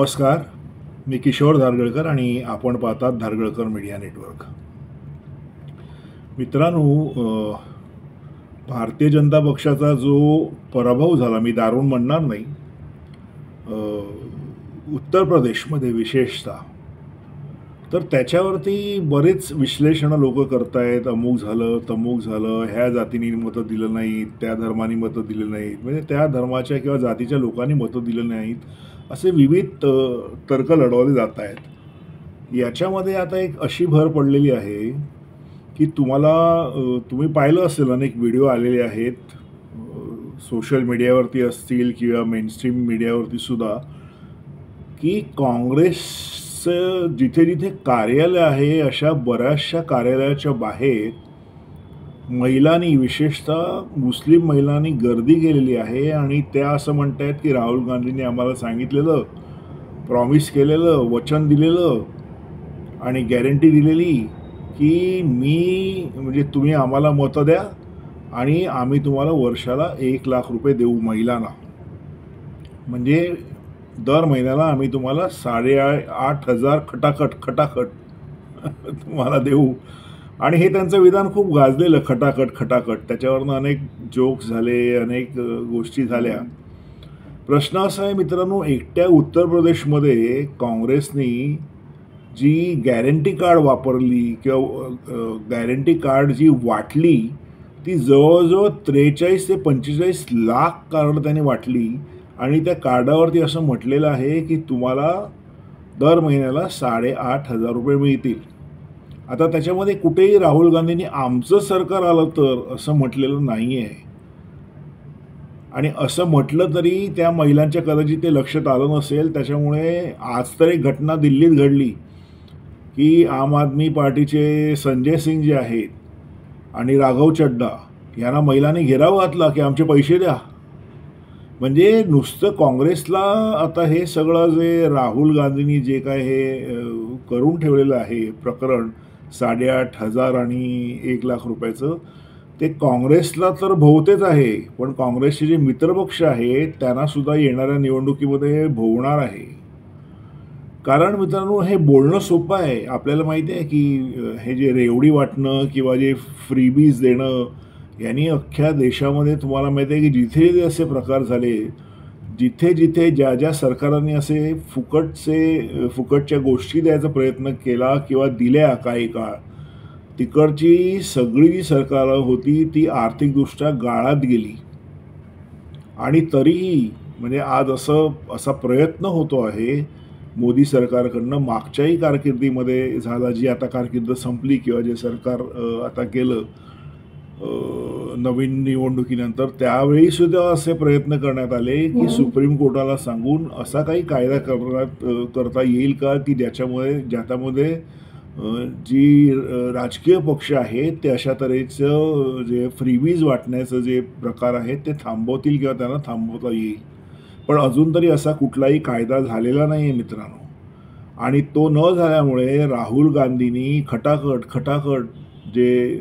नमस्कार. मी किशोर धारगळकर आणि आपण पाहतात धारगळकर मीडिया नेटवर्क. मित्रांनो, भारतीय जनता पक्षाचा जो पराभव झाला, मी दारुण म्हणणार नाही, उत्तर प्रदेशमध्ये विशेषतः, तर त्याच्यावरती बरेच विश्लेषणं लोक करतायत. अमुक झालं, तमुक झालं, ह्या जातीने मतं दिलं नाहीत, त्या धर्माने मतं दिलं नाहीत, म्हणजे त्या धर्माच्या किंवा जातीच्या लोकांनी मतं दिलं नाहीत, असे विविध तर्क लढवले जात आहेत. याच्यामध्ये आता एक अशी भर पडलेली आहे की तुम्ही पाहिलं असेल, अनेक व्हिडिओ आलेले आहेत सोशल मीडियावरती असतील किंवा मेनस्ट्रीम मीडियावरती सुद्धा, की काँग्रेसचं जिथे जिथे कार्यालय आहे अशा बऱ्याचशा कार्यालयाच्या बाहेर महिलांनी, विशेषतः मुस्लिम महिलांनी गर्दी केलेली आहे आणि त्या असं म्हणतायत की राहुल गांधींनी आम्हाला सांगितलेलं, प्रॉमिस केलेलं, वचन दिलेलं आणि गॅरंटी दिलेली की म्हणजे तुम्ही आम्हाला मतं द्या आणि आम्ही तुम्हाला वर्षाला 1,00,000 रुपये देऊ महिलांना, म्हणजे दर महिन्याला आम्ही तुम्हाला 8,500 खटाखट तुम्हाला देऊ. आणि हे त्यांचं विधान खूप गाजलेलं, खटाखट. त्याच्यावरनं अनेक जोक्स झाले, अनेक गोष्टी झाल्या. प्रश्न असा आहे मित्रांनो, एकट्या उत्तर प्रदेशमध्ये काँग्रेसनी जी गॅरंटी कार्ड वापरली किंवा गॅरंटी कार्ड जी वाटली, ती जवळजवळ 43 ते 45 लाख कार्ड त्यांनी वाटली आणि त्या कार्डावरती असं म्हटलेलं आहे की तुम्हाला दर महिन्याला 8,500 रुपये मिळतील. आता त्याच्यामध्ये कुठेही राहुल गांधींनी आमचं सरकार आलं तर असं म्हटलेलं नाही आहे. आणि असं म्हटलं तरी त्या महिलांच्या कदाचित ते लक्षात आलं नसेल. त्याच्यामुळे आज तर एक घटना दिल्लीत घडली की आम आदमी पार्टीचे संजय सिंग जे आहेत आणि राघव चड्डा यांना महिलांनी घेराव घातला की आमचे पैसे द्या. म्हणजे नुसतं काँग्रेसला आता हे सगळं जे राहुल गांधींनी जे काय हे करून ठेवलेलं आहे प्रकरण 8,500 आणि 1,00,000 रुपयाचं, ते काँग्रेसला तर भोवतेच आहे, पण काँग्रेसचे जे मित्रपक्ष आहेत त्यांना सुद्धा येणाऱ्या निवडणुकीमध्ये भोवणार आहे. कारण मित्रांनो, हे बोलणं सोपं आहे, आपल्याला माहिती आहे की हे जे रेवडी वाटणं किंवा जे फ्रीबीज देणं यांनी अख्ख्या देशामध्ये तुम्हाला माहिती आहे की जिथे असे प्रकार झाले, जिथे जिथे ज्या ज्या सरकारांनी असे फुकटच्या गोष्टी द्यायचा प्रयत्न केला किंवा दिल्या काही काळ, तिकडची सगळी जी सरकारं होती ती आर्थिकदृष्ट्या गाळात गेली. आणि तरीही म्हणजे आज असा प्रयत्न होतो आहे मोदी सरकारकडनं, मागच्याही कारकिर्दीमध्ये झाला, जी आता कारकीर्द संपली किंवा जे सरकार आता केलं नवीन निवडणुकीनंतर, त्यावेळी सुद्धा असे प्रयत्न करण्यात आले की सुप्रीम कोर्टाला सांगून असा काही कायदा करता येईल का की ज्याच्यामध्ये जी राजकीय पक्ष आहेत ते अशा तऱ्हेचं जे फ्रीबीज वाटण्याचं जे प्रकार आहेत ते थांबवतील किंवा त्यांना थांबवता येईल. पण अजून तरी असा कुठलाही कायदा झालेला नाही आहे मित्रांनो. आणि तो न झाल्यामुळे राहुल गांधींनी खटाखट जे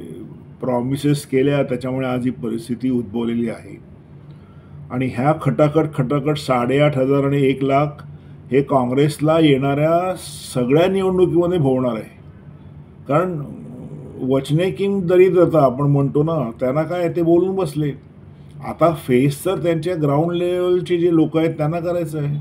प्रॉमिसेस केल्या, त्याच्यामुळे आज ही परिस्थिती उद्भवलेली आहे. आणि ह्या खटाखट 8,500 आणि 1,00,000 हे काँग्रेसला येणाऱ्या सगळ्या निवडणुकीमध्ये भोवणार आहे. कारण वचने किंग दरिद्रता आपण म्हणतो ना, त्यांना काय ते बोलून बसले. आता फेस तर त्यांच्या ग्राउंड लेवलचे जे लोक आहेत त्यांना करायचं आहे.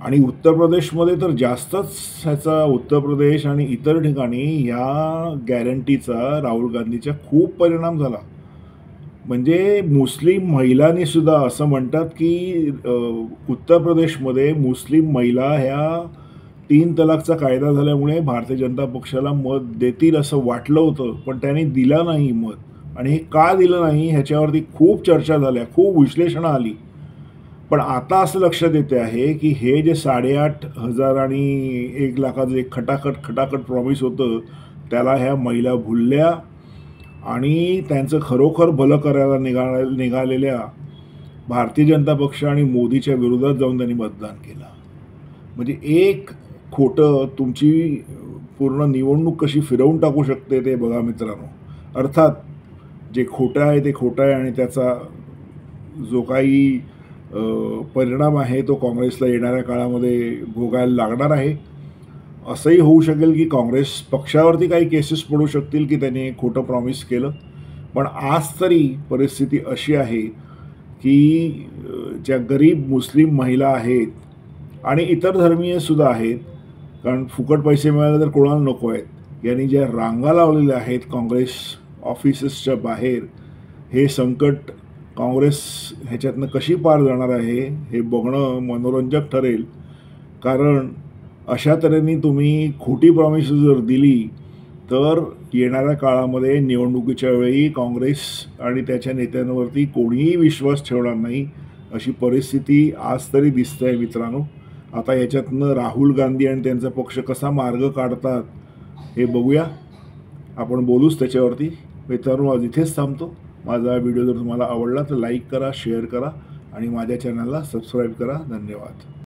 आणि उत्तर प्रदेशमध्ये तर जास्तच ह्याचा, उत्तर प्रदेश आणि इतर ठिकाणी ह्या गॅरंटीचा राहुल गांधीच्या खूप परिणाम झाला. म्हणजे मुस्लिम महिलांनी सुद्धा असं म्हणतात की उत्तर प्रदेशमध्ये मुस्लिम महिला ह्या 3 तलाकचा कायदा झाल्यामुळे भारतीय जनता पक्षाला मत देतील असं वाटलं होतं, पण त्यांनी दिला नाही मत. आणि हे का दिलं नाही ह्याच्यावरती खूप चर्चा झाल्या, खूप विश्लेषणं आली. पण आता असं लक्षात येते आहे की हे जे 8,500 आणि 1,00,000 जे खटाखट प्रॉमिस होतं, त्याला ह्या महिला भुलल्या आणि त्यांचं खरोखर भलं करायला निघालेल्या भारतीय जनता पक्ष आणि मोदीच्या विरोधात जाऊन त्यांनी मतदान केलं. म्हणजे एक खोटं तुमची पूर्ण निवडणूक कशी फिरवून टाकू शकते ते बघा मित्रांनो. अर्थात जे खोटं आहे ते खोटं आहे आणि त्याचा जो काही परिणाम आहे तो काँग्रेसला येणाऱ्या काळामध्ये भोगायला लागणार आहे. असंही होऊ शकेल की काँग्रेस पक्षावरती काही केसेस पडू शकतील की त्यांनी खोटं प्रॉमिस केलं. पण आज तरी परिस्थिती अशी आहे की ज्या गरीब मुस्लिम महिला आहेत आणि इतर धर्मीयसुद्धा आहेत, कारण फुकट पैसे मिळाले तर कोणाला नको आहेत, यांनी ज्या रांगा लावलेल्या आहेत काँग्रेस ऑफिसेसच्या बाहेर, हे संकट काँग्रेस ह्याच्यातनं कशी पार जाणार आहे हे बघणं मनोरंजक ठरेल. कारण अशा तऱ्हेने तुम्ही खोटी प्रॉमिस जर दिली तर येणाऱ्या काळामध्ये निवडणुकीच्या वेळी काँग्रेस आणि त्याच्या नेत्यांवरती कोणीही विश्वास ठेवणार नाही, अशी परिस्थिती आज तरी दिसते आहे मित्रांनो. आता याच्यातनं राहुल गांधी आणि त्यांचा पक्ष कसा मार्ग काढतात हे बघूया. आपण बोलूच त्याच्यावरती. मित्रांनो, आज इथेच थांबतो. माझा व्हिडिओ जर तुम्हाला आवडला तर लाईक करा, शेअर करा आणि माझ्या चॅनलला सबस्क्राईब करा. धन्यवाद.